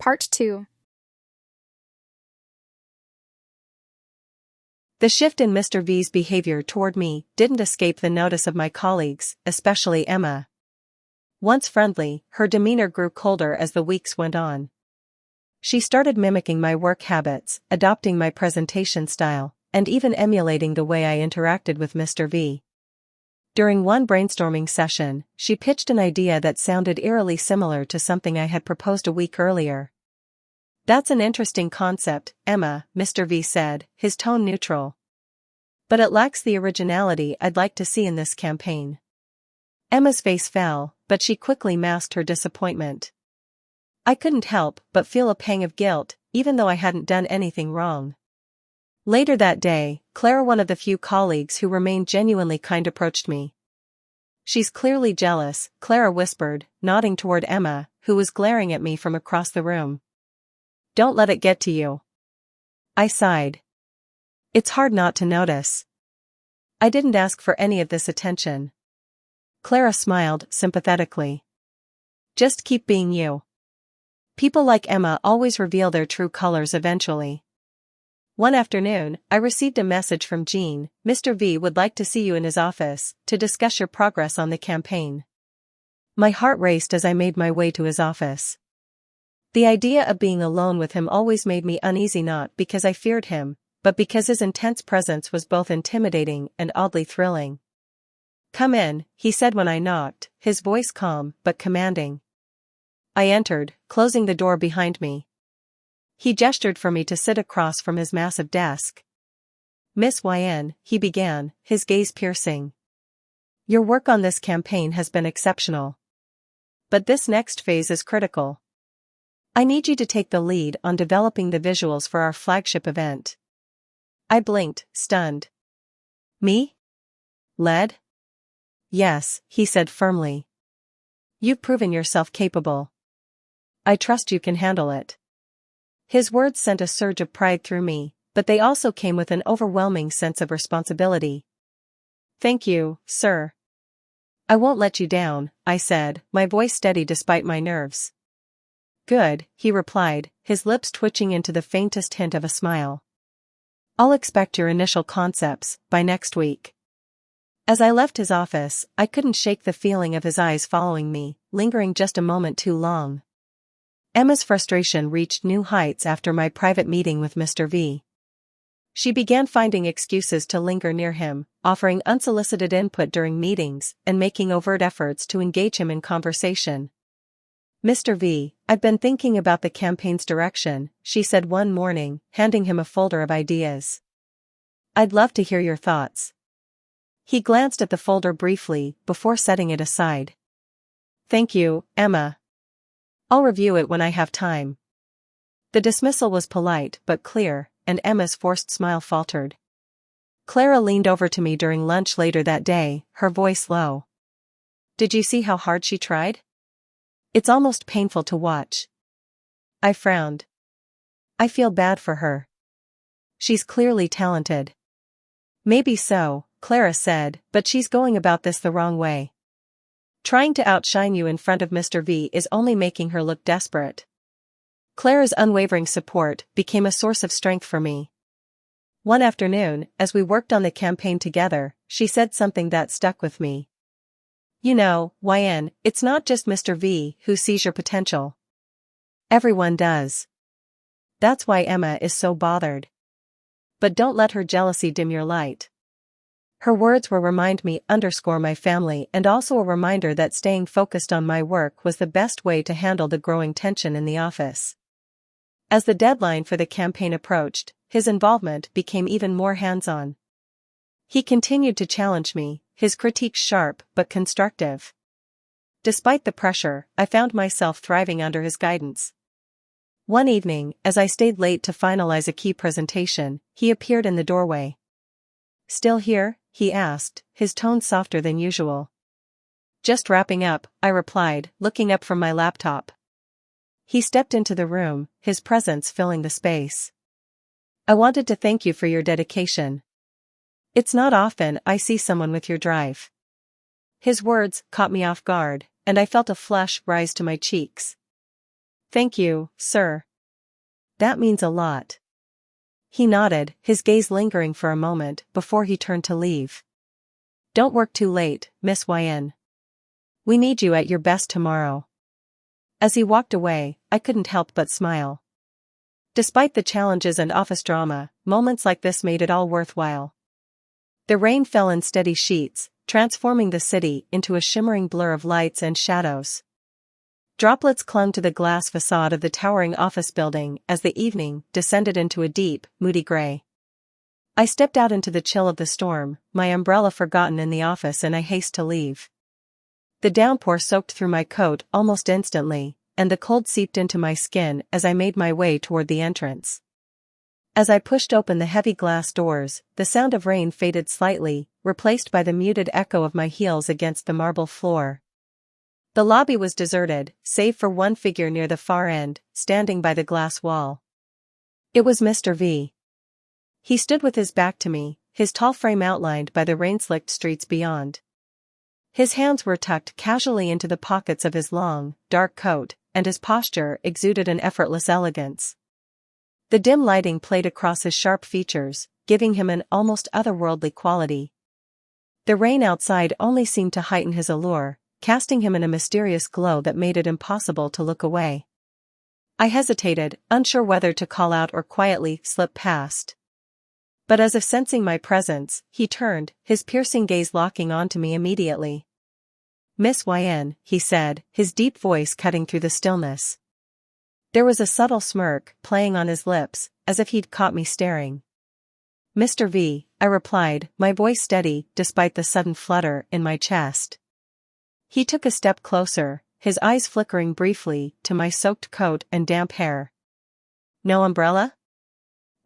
Part 2. The shift in Mr. V's behavior toward me didn't escape the notice of my colleagues, especially Emma. Once friendly, her demeanor grew colder as the weeks went on. She started mimicking my work habits, adopting my presentation style, and even emulating the way I interacted with Mr. V. During one brainstorming session, she pitched an idea that sounded eerily similar to something I had proposed a week earlier. "That's an interesting concept, Emma," Mr. V said, his tone neutral. "But it lacks the originality I'd like to see in this campaign." Emma's face fell, but she quickly masked her disappointment. I couldn't help but feel a pang of guilt, even though I hadn't done anything wrong. Later that day, Clara, one of the few colleagues who remained genuinely kind, approached me. "She's clearly jealous," Clara whispered, nodding toward Emma, who was glaring at me from across the room. "Don't let it get to you." I sighed. It's hard not to notice. I didn't ask for any of this attention. Clara smiled sympathetically. "Just keep being you. People like Emma always reveal their true colors eventually." One afternoon, I received a message from Jean. "Mr. V would like to see you in his office to discuss your progress on the campaign." My heart raced as I made my way to his office. The idea of being alone with him always made me uneasy, not because I feared him, but because his intense presence was both intimidating and oddly thrilling. "Come in," he said when I knocked, his voice calm but commanding. I entered, closing the door behind me. He gestured for me to sit across from his massive desk. "Miss Yn," he began, his gaze piercing. "Your work on this campaign has been exceptional. But this next phase is critical. I need you to take the lead on developing the visuals for our flagship event." I blinked, stunned. "Me? Lead?" "Yes," he said firmly. "You've proven yourself capable. I trust you can handle it." His words sent a surge of pride through me, but they also came with an overwhelming sense of responsibility. "Thank you, sir. I won't let you down," I said, my voice steady despite my nerves. "Good," he replied, his lips twitching into the faintest hint of a smile. "I'll expect your initial concepts by next week." As I left his office, I couldn't shake the feeling of his eyes following me, lingering just a moment too long. Emma's frustration reached new heights after my private meeting with Mr. V. She began finding excuses to linger near him, offering unsolicited input during meetings, and making overt efforts to engage him in conversation. "Mr. V, I've been thinking about the campaign's direction," she said one morning, handing him a folder of ideas. "I'd love to hear your thoughts." He glanced at the folder briefly before setting it aside. "Thank you, Emma. I'll review it when I have time." The dismissal was polite but clear, and Emma's forced smile faltered. Clara leaned over to me during lunch later that day, her voice low. "Did you see how hard she tried? It's almost painful to watch." I frowned. "I feel bad for her. She's clearly talented." "Maybe so," Clara said, "but she's going about this the wrong way. Trying to outshine you in front of Mr. V is only making her look desperate." Clara's unwavering support became a source of strength for me. One afternoon, as we worked on the campaign together, she said something that stuck with me. "You know, Yn, it's not just Mr. V who sees your potential. Everyone does. That's why Emma is so bothered. But don't let her jealousy dim your light." Her words were remind me underscore my family and also a reminder that staying focused on my work was the best way to handle the growing tension in the office. As the deadline for the campaign approached, his involvement became even more hands-on. He continued to challenge me, his critiques sharp but constructive. Despite the pressure, I found myself thriving under his guidance. One evening, as I stayed late to finalize a key presentation, he appeared in the doorway. "Still here?" he asked, his tone softer than usual. "Just wrapping up," I replied, looking up from my laptop. He stepped into the room, his presence filling the space. "I wanted to thank you for your dedication. It's not often I see someone with your drive." His words caught me off guard, and I felt a flush rise to my cheeks. Thank you, sir. That means a lot. He nodded, his gaze lingering for a moment before he turned to leave. Don't work too late, Miss Yn. We need you at your best tomorrow. As he walked away, I couldn't help but smile. Despite the challenges and office drama, moments like this made it all worthwhile. The rain fell in steady sheets, transforming the city into a shimmering blur of lights and shadows. Droplets clung to the glass facade of the towering office building as the evening descended into a deep, moody gray. I stepped out into the chill of the storm, my umbrella forgotten in the office, and I haste to leave. The downpour soaked through my coat almost instantly, and the cold seeped into my skin as I made my way toward the entrance. As I pushed open the heavy glass doors, the sound of rain faded slightly, replaced by the muted echo of my heels against the marble floor. The lobby was deserted, save for one figure near the far end, standing by the glass wall. It was Mr. V. He stood with his back to me, his tall frame outlined by the rain-slicked streets beyond. His hands were tucked casually into the pockets of his long, dark coat, and his posture exuded an effortless elegance. The dim lighting played across his sharp features, giving him an almost otherworldly quality. The rain outside only seemed to heighten his allure, casting him in a mysterious glow that made it impossible to look away. I hesitated, unsure whether to call out or quietly slip past. But as if sensing my presence, he turned, his piercing gaze locking onto me immediately. Miss Yn, he said, his deep voice cutting through the stillness. There was a subtle smirk playing on his lips, as if he'd caught me staring. Mr. V, I replied, my voice steady despite the sudden flutter in my chest. He took a step closer, his eyes flickering briefly to my soaked coat and damp hair. No umbrella?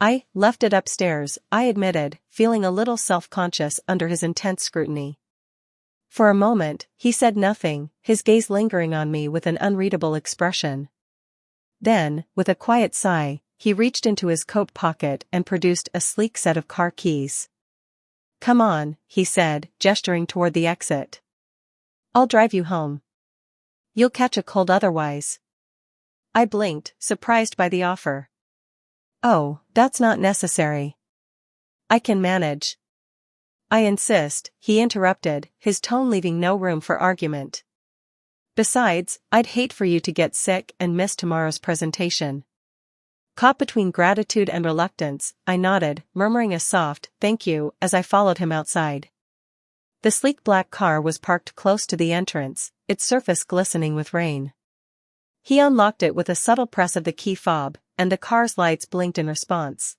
I left it upstairs, I admitted, feeling a little self-conscious under his intense scrutiny. For a moment, he said nothing, his gaze lingering on me with an unreadable expression. Then, with a quiet sigh, he reached into his coat pocket and produced a sleek set of car keys. Come on, he said, gesturing toward the exit. I'll drive you home. You'll catch a cold otherwise. I blinked, surprised by the offer. Oh, that's not necessary. I can manage. I insist, he interrupted, his tone leaving no room for argument. Besides, I'd hate for you to get sick and miss tomorrow's presentation. Caught between gratitude and reluctance, I nodded, murmuring a soft thank you as I followed him outside. The sleek black car was parked close to the entrance, its surface glistening with rain. He unlocked it with a subtle press of the key fob, and the car's lights blinked in response.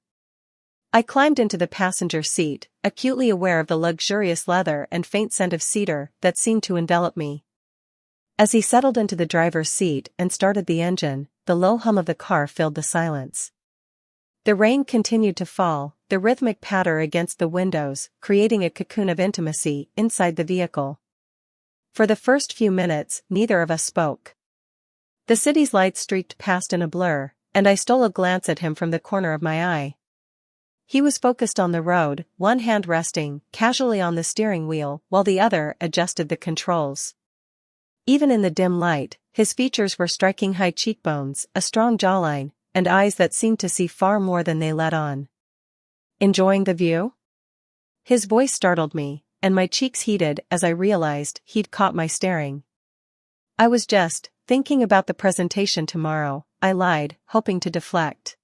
I climbed into the passenger seat, acutely aware of the luxurious leather and faint scent of cedar that seemed to envelop me. As he settled into the driver's seat and started the engine, the low hum of the car filled the silence. The rain continued to fall, the rhythmic patter against the windows, creating a cocoon of intimacy inside the vehicle. For the first few minutes, neither of us spoke. The city's lights streaked past in a blur, and I stole a glance at him from the corner of my eye. He was focused on the road, one hand resting casually on the steering wheel while the other adjusted the controls. Even in the dim light, his features were striking: high cheekbones, a strong jawline, and eyes that seemed to see far more than they let on. Enjoying the view? His voice startled me, and my cheeks heated as I realized he'd caught my staring. I was just thinking about the presentation tomorrow, I lied, hoping to deflect.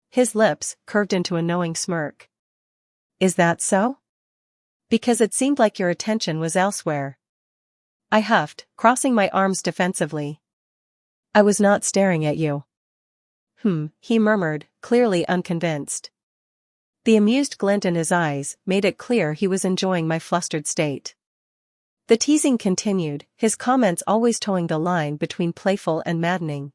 His lips curved into a knowing smirk. Is that so? Because it seemed like your attention was elsewhere. I huffed, crossing my arms defensively. I was not staring at you. He murmured, clearly unconvinced. The amused glint in his eyes made it clear he was enjoying my flustered state. The teasing continued, his comments always towing the line between playful and maddening.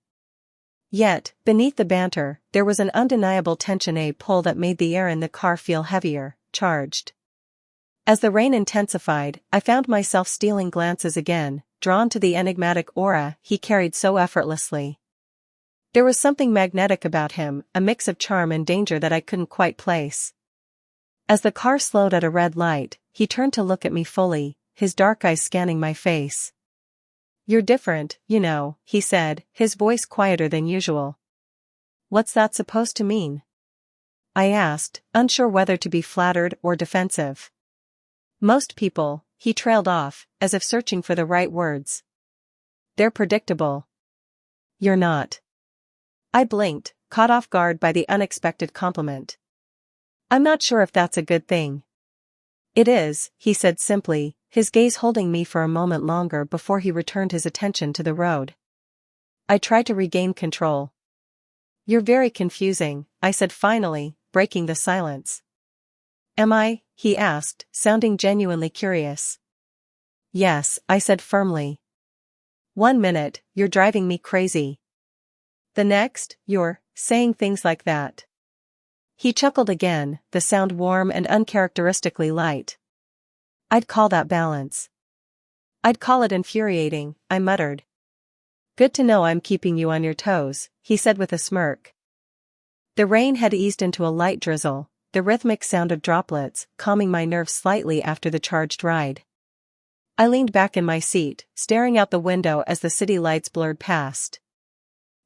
Yet, beneath the banter, there was an undeniable tension, a pull that made the air in the car feel heavier, charged. As the rain intensified, I found myself stealing glances again, drawn to the enigmatic aura he carried so effortlessly. There was something magnetic about him, a mix of charm and danger that I couldn't quite place. As the car slowed at a red light, he turned to look at me fully, his dark eyes scanning my face. "You're different, you know," he said, his voice quieter than usual. "What's that supposed to mean?" I asked, unsure whether to be flattered or defensive. "Most people," he trailed off, as if searching for the right words. "They're predictable. You're not." I blinked, caught off guard by the unexpected compliment. "I'm not sure if that's a good thing." "It is," he said simply, his gaze holding me for a moment longer before he returned his attention to the road. I tried to regain control. "You're very confusing," I said finally, breaking the silence. "Am I?" he asked, sounding genuinely curious. "Yes," I said firmly. "One minute, you're driving me crazy. The next, you're saying things like that." He chuckled again, the sound warm and uncharacteristically light. "I'd call that balance." "I'd call it infuriating," I muttered. "Good to know I'm keeping you on your toes," he said with a smirk. The rain had eased into a light drizzle, the rhythmic sound of droplets calming my nerves slightly after the charged ride. I leaned back in my seat, staring out the window as the city lights blurred past.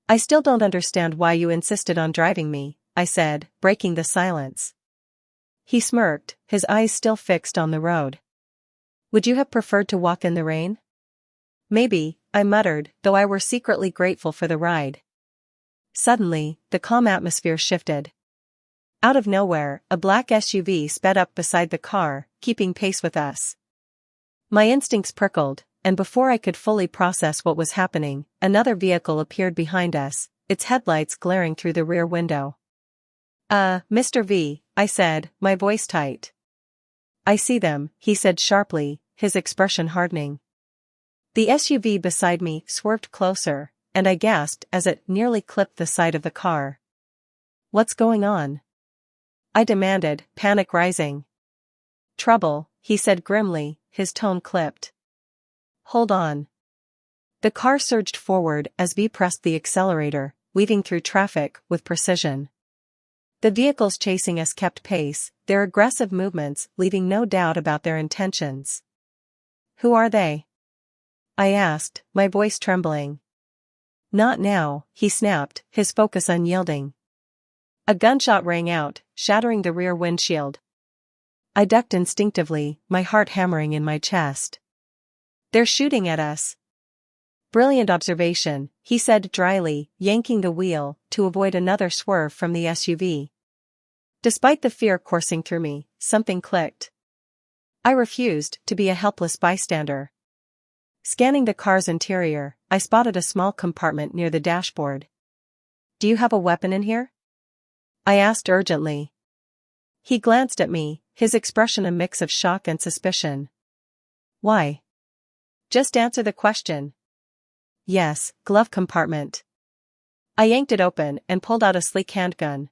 "I still don't understand why you insisted on driving me," I said, breaking the silence. He smirked, his eyes still fixed on the road. "Would you have preferred to walk in the rain?" "Maybe," I muttered, though I were secretly grateful for the ride. Suddenly, the calm atmosphere shifted. Out of nowhere, a black SUV sped up beside the car, keeping pace with us. My instincts prickled, and before I could fully process what was happening, another vehicle appeared behind us, its headlights glaring through the rear window. Mr. V," I said, my voice tight. "I see them," he said sharply, his expression hardening. The SUV beside me swerved closer, and I gasped as it nearly clipped the side of the car. "What's going on?" I demanded, panic rising. "Trouble," he said grimly, his tone clipped. "Hold on." The car surged forward as V pressed the accelerator, weaving through traffic with precision. The vehicles chasing us kept pace, their aggressive movements leaving no doubt about their intentions. "Who are they?" I asked, my voice trembling. "Not now," he snapped, his focus unyielding. A gunshot rang out, shattering the rear windshield. I ducked instinctively, my heart hammering in my chest. "They're shooting at us." "Brilliant observation," he said dryly, yanking the wheel to avoid another swerve from the SUV. Despite the fear coursing through me, something clicked. I refused to be a helpless bystander. Scanning the car's interior, I spotted a small compartment near the dashboard. "Do you have a weapon in here?" I asked urgently. He glanced at me, his expression a mix of shock and suspicion. "Why?" "Just answer the question." "Yes, glove compartment." I yanked it open and pulled out a sleek handgun.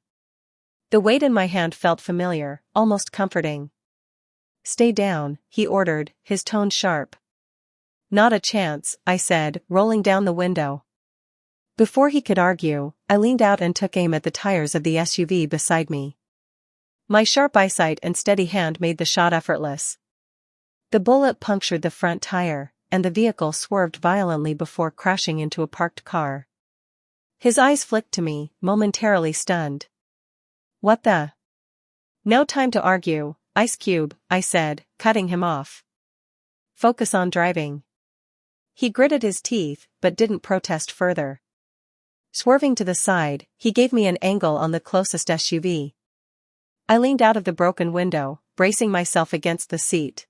The weight in my hand felt familiar, almost comforting. "Stay down," he ordered, his tone sharp. "Not a chance," I said, rolling down the window. Before he could argue, I leaned out and took aim at the tires of the SUV beside me. My sharp eyesight and steady hand made the shot effortless. The bullet punctured the front tire, and the vehicle swerved violently before crashing into a parked car. His eyes flicked to me, momentarily stunned. "What the?" "No time to argue, Ice Cube," I said, cutting him off. "Focus on driving." He gritted his teeth, but didn't protest further. Swerving to the side, he gave me an angle on the closest SUV. I leaned out of the broken window, bracing myself against the seat.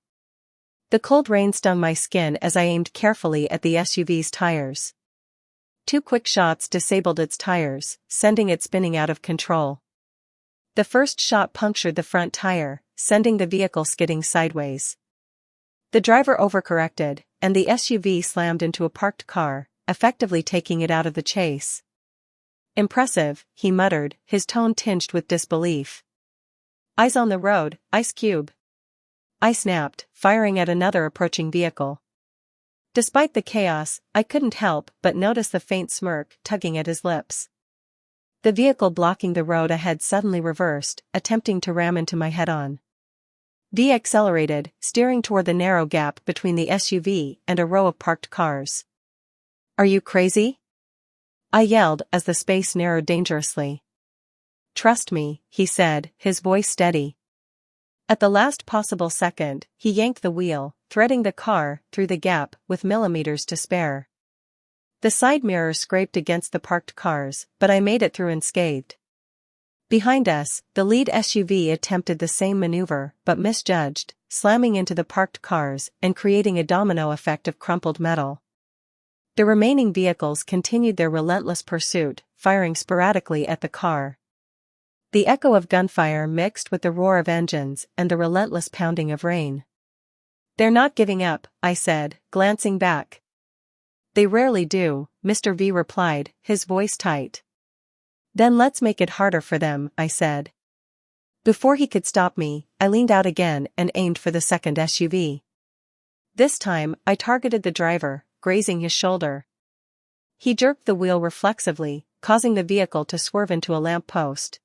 The cold rain stung my skin as I aimed carefully at the SUV's tires. 2 quick shots disabled its tires, sending it spinning out of control. The first shot punctured the front tire, sending the vehicle skidding sideways. The driver overcorrected, and the SUV slammed into a parked car, effectively taking it out of the chase. "Impressive," he muttered, his tone tinged with disbelief. "Eyes on the road, Ice Cube." I snapped, firing at another approaching vehicle. Despite the chaos, I couldn't help but notice the faint smirk tugging at his lips. The vehicle blocking the road ahead suddenly reversed, attempting to ram into my head-on. V accelerated, steering toward the narrow gap between the SUV and a row of parked cars. Are you crazy? I yelled as the space narrowed dangerously. Trust me, he said, his voice steady. At the last possible second, he yanked the wheel, threading the car through the gap with millimeters to spare. The side mirror scraped against the parked cars, but I made it through unscathed. Behind us, the lead SUV attempted the same maneuver but misjudged, slamming into the parked cars and creating a domino effect of crumpled metal. The remaining vehicles continued their relentless pursuit, firing sporadically at the car. The echo of gunfire mixed with the roar of engines and the relentless pounding of rain. They're not giving up, I said, glancing back. They rarely do, Mr. V replied, his voice tight. Then let's make it harder for them, I said. Before he could stop me, I leaned out again and aimed for the second SUV. This time, I targeted the driver, grazing his shoulder. He jerked the wheel reflexively, causing the vehicle to swerve into a lamp post.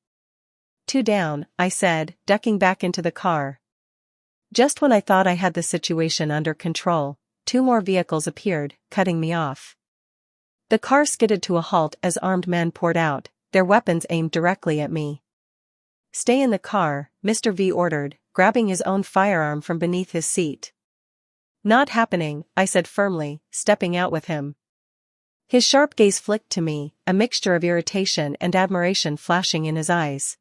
Two down, I said, ducking back into the car. Just when I thought I had the situation under control, two more vehicles appeared, cutting me off. The car skidded to a halt as armed men poured out, their weapons aimed directly at me. Stay in the car, Mr. V ordered, grabbing his own firearm from beneath his seat. Not happening, I said firmly, stepping out with him. His sharp gaze flicked to me, a mixture of irritation and admiration flashing in his eyes.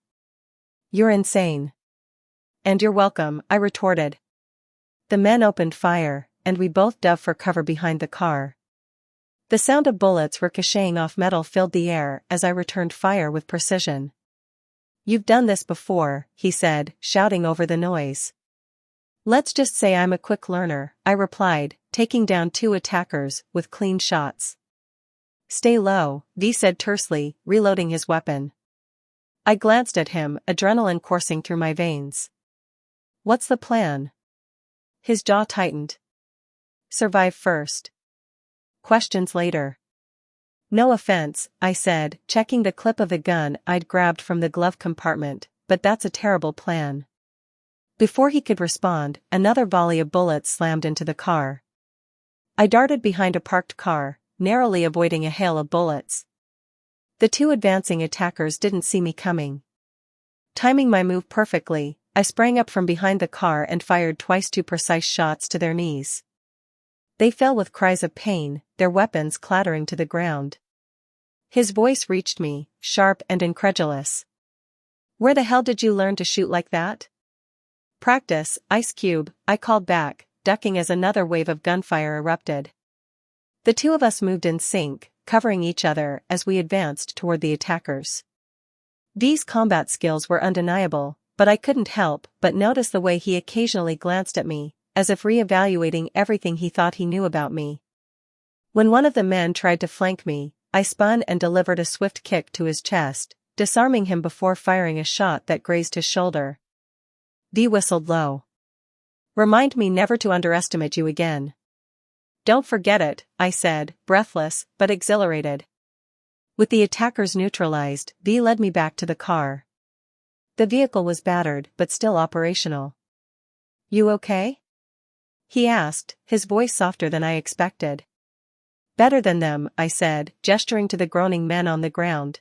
You're insane. And you're welcome, I retorted. The men opened fire, and we both dove for cover behind the car. The sound of bullets ricocheting off metal filled the air as I returned fire with precision. You've done this before, he said, shouting over the noise. Let's just say I'm a quick learner, I replied, taking down two attackers with clean shots. Stay low, V said tersely, reloading his weapon. I glanced at him, adrenaline coursing through my veins. What's the plan? His jaw tightened. Survive first. Questions later. No offense, I said, checking the clip of a gun I'd grabbed from the glove compartment, but that's a terrible plan. Before he could respond, another volley of bullets slammed into the car. I darted behind a parked car, narrowly avoiding a hail of bullets. The two advancing attackers didn't see me coming. Timing my move perfectly, I sprang up from behind the car and fired twice two precise shots to their knees. They fell with cries of pain, their weapons clattering to the ground. His voice reached me, sharp and incredulous. Where the hell did you learn to shoot like that? Practice, Ice Cube, I called back, ducking as another wave of gunfire erupted. The two of us moved in sync, covering each other as we advanced toward the attackers. V's combat skills were undeniable, but I couldn't help but notice the way he occasionally glanced at me, as if re-evaluating everything he thought he knew about me. When one of the men tried to flank me, I spun and delivered a swift kick to his chest, disarming him before firing a shot that grazed his shoulder. V whistled low. Remind me never to underestimate you again. Don't forget it, I said, breathless, but exhilarated. With the attackers neutralized, V led me back to the car. The vehicle was battered but still operational. You okay? He asked, his voice softer than I expected. Better than them, I said, gesturing to the groaning men on the ground.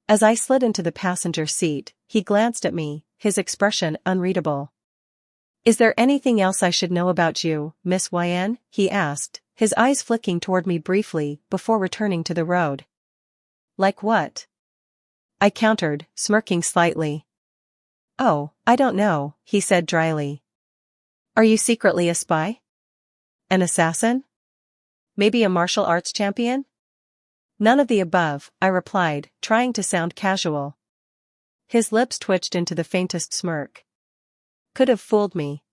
As I slid into the passenger seat, he glanced at me, his expression unreadable. Is there anything else I should know about you, Miss YN? He asked, his eyes flicking toward me briefly before returning to the road. Like what? I countered, smirking slightly. Oh, I don't know, he said dryly. Are you secretly a spy? An assassin? Maybe a martial arts champion? None of the above, I replied, trying to sound casual. His lips twitched into the faintest smirk. Could have fooled me.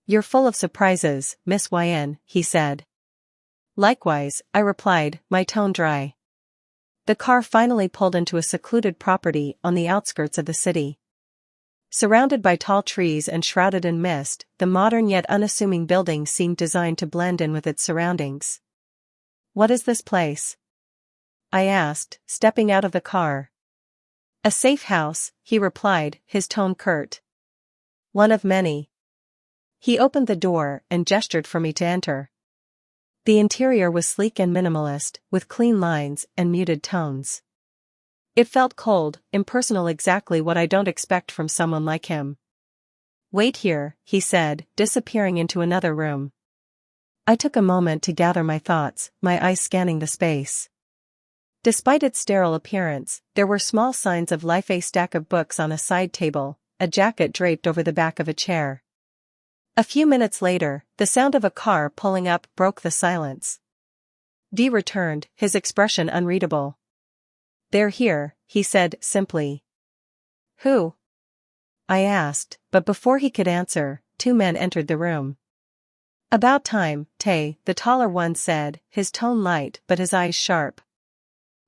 You're full of surprises, Miss YN, he said. Likewise, I replied, my tone dry. The car finally pulled into a secluded property on the outskirts of the city. Surrounded by tall trees and shrouded in mist, the modern yet unassuming building seemed designed to blend in with its surroundings. What is this place? I asked, stepping out of the car. A safe house, he replied, his tone curt. One of many. He opened the door and gestured for me to enter. The interior was sleek and minimalist, with clean lines and muted tones. It felt cold, impersonal, exactly what I don't expect from someone like him. "Wait here," he said, disappearing into another room. I took a moment to gather my thoughts, my eyes scanning the space. Despite its sterile appearance, there were small signs of life: a stack of books on a side table, a jacket draped over the back of a chair. A few minutes later, the sound of a car pulling up broke the silence. V returned, his expression unreadable. "They're here," he said simply. "Who?" I asked, but before he could answer, two men entered the room. "About time, Tay," the taller one said, his tone light but his eyes sharp.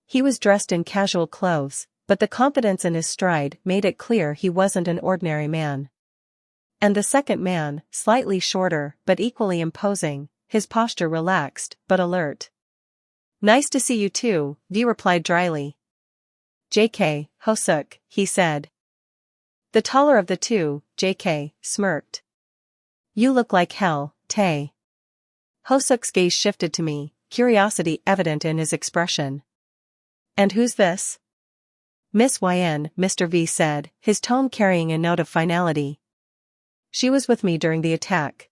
He was dressed in casual clothes, but the confidence in his stride made it clear he wasn't an ordinary man. And the second man, slightly shorter but equally imposing, his posture relaxed but alert. "Nice to see you too," V replied dryly. "JK, Hosuk," he said. The taller of the two, JK, smirked. "You look like hell, Tay." Hosuk's gaze shifted to me, curiosity evident in his expression. "And who's this?" "Miss YN," Mr. V said, his tone carrying a note of finality. "She was with me during the attack."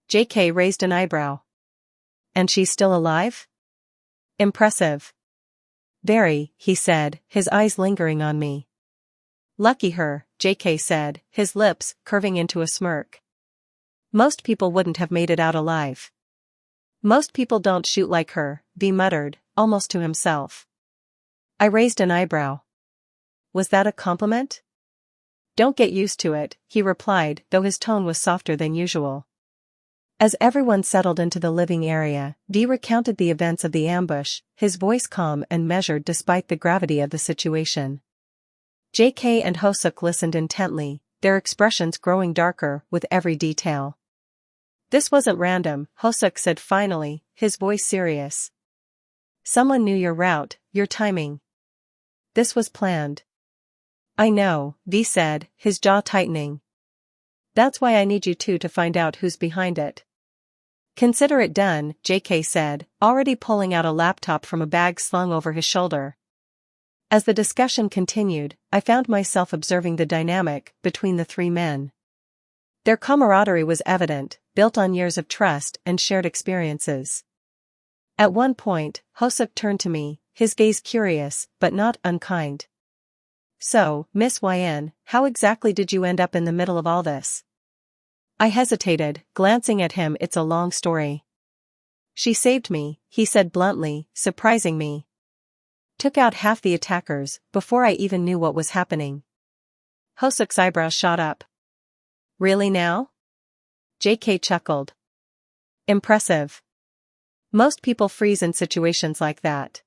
JK raised an eyebrow. "And she's still alive?" "Impressive." "Very," he said, his eyes lingering on me. "Lucky her," JK said, his lips curving into a smirk. "Most people wouldn't have made it out alive." "Most people don't shoot like her," V muttered, almost to himself. I raised an eyebrow. Was that a compliment? "Don't get used to it," he replied, though his tone was softer than usual. As everyone settled into the living area, V recounted the events of the ambush, his voice calm and measured despite the gravity of the situation. JK and Hosuk listened intently, their expressions growing darker with every detail. "This wasn't random," Hosuk said finally, his voice serious. "Someone knew your route, your timing. This was planned." "I know," V said, his jaw tightening. "That's why I need you two to find out who's behind it." "Consider it done," JK said, already pulling out a laptop from a bag slung over his shoulder. As the discussion continued, I found myself observing the dynamic between the three men. Their camaraderie was evident, built on years of trust and shared experiences. At one point, Hosuk turned to me, his gaze curious, but not unkind. "So, Miss YN, how exactly did you end up in the middle of all this?" I hesitated, glancing at him. "It's a long story." "She saved me," he said bluntly, surprising me. "Took out half the attackers, before I even knew what was happening." Hosuk's eyebrows shot up. "Really now?" JK chuckled. "Impressive. Most people freeze in situations like that."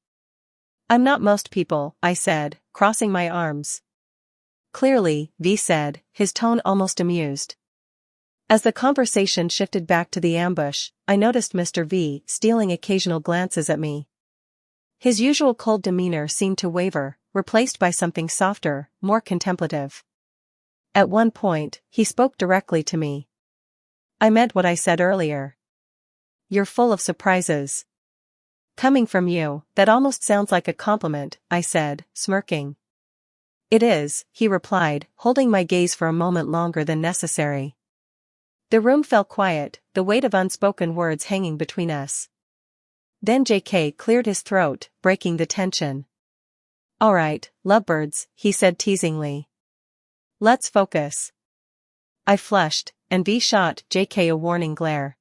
"I'm not most people," I said, crossing my arms. "Clearly," V said, his tone almost amused. As the conversation shifted back to the ambush, I noticed Mr. V stealing occasional glances at me. His usual cold demeanor seemed to waver, replaced by something softer, more contemplative. At one point, he spoke directly to me. "I meant what I said earlier. You're full of surprises." "Coming from you, that almost sounds like a compliment," I said, smirking. "It is," he replied, holding my gaze for a moment longer than necessary. The room fell quiet, the weight of unspoken words hanging between us. Then JK cleared his throat, breaking the tension. "All right, lovebirds," he said teasingly. "Let's focus." I flushed, and V shot JK a warning glare.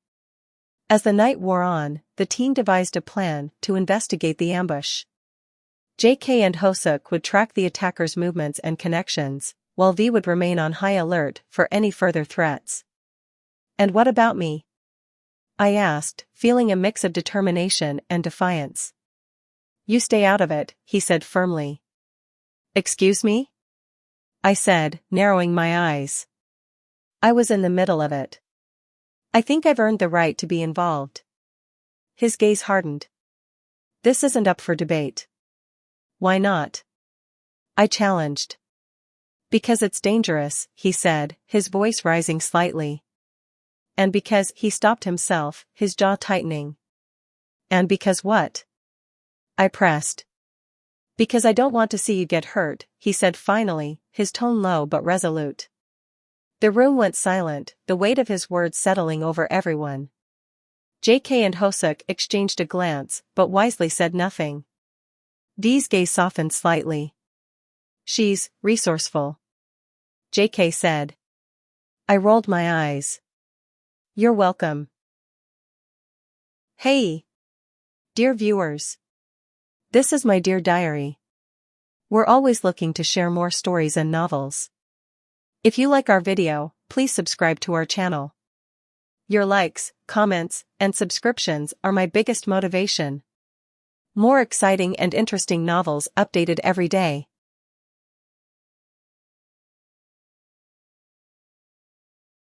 As the night wore on, the team devised a plan to investigate the ambush. JK and Hosuk would track the attackers' movements and connections, while V would remain on high alert for any further threats. "And what about me?" I asked, feeling a mix of determination and defiance. "You stay out of it," he said firmly. "Excuse me?" I said, narrowing my eyes. I was in the middle of it. "I think I've earned the right to be involved." His gaze hardened. "This isn't up for debate." "Why not?" I challenged. "Because it's dangerous," he said, his voice rising slightly. And because, he stopped himself, his jaw tightening. And because what? I pressed. Because I don't want to see you get hurt, he said finally, his tone low but resolute. The room went silent, the weight of his words settling over everyone. JK and Hoseok exchanged a glance, but wisely said nothing. Dee's gaze softened slightly. She's resourceful, JK said. I rolled my eyes. You're welcome. Hey! Dear viewers. This is my dear diary. We're always looking to share more stories and novels. If you like our video, please subscribe to our channel. Your likes, comments, and subscriptions are my biggest motivation. More exciting and interesting novels updated every day.